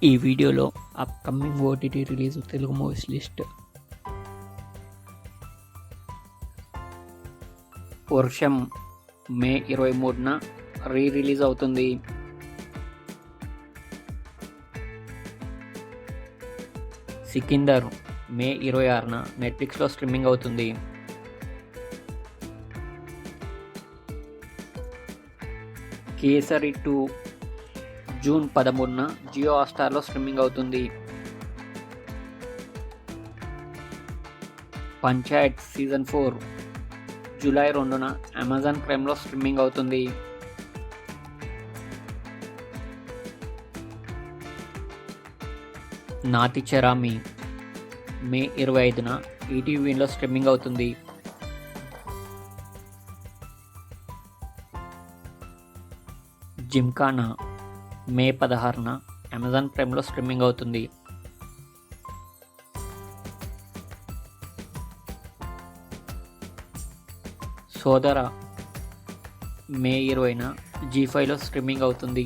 ఈ వీడియోలో upcoming OTT release Telugu movies list. వర్షం మే 23న రిలీజ్ అవుతుంది. సికిందర్ మే 26న నెట్ఫ్లిక్స్లో స్ట్రీమింగ్ అవుతుంది. కేసరి 2 జూన్ 13న జియో హాట్‌స్టార్లో స్ట్రీమింగ్ అవుతుంది. పంచాయత్ సీజన్ 4 జూలై 2న అమెజాన్ ప్రైమ్లో స్ట్రీమింగ్ అవుతుంది. నాటి చరామి మే 25న ఈటీవీలో స్ట్రీమింగ్ అవుతుంది. జిమ్ఖానా మే 16న అమెజాన్ ప్రైమ్లో స్ట్రీమింగ్ అవుతుంది. సోదర మే 20న జీ5లో స్ట్రీమింగ్ అవుతుంది.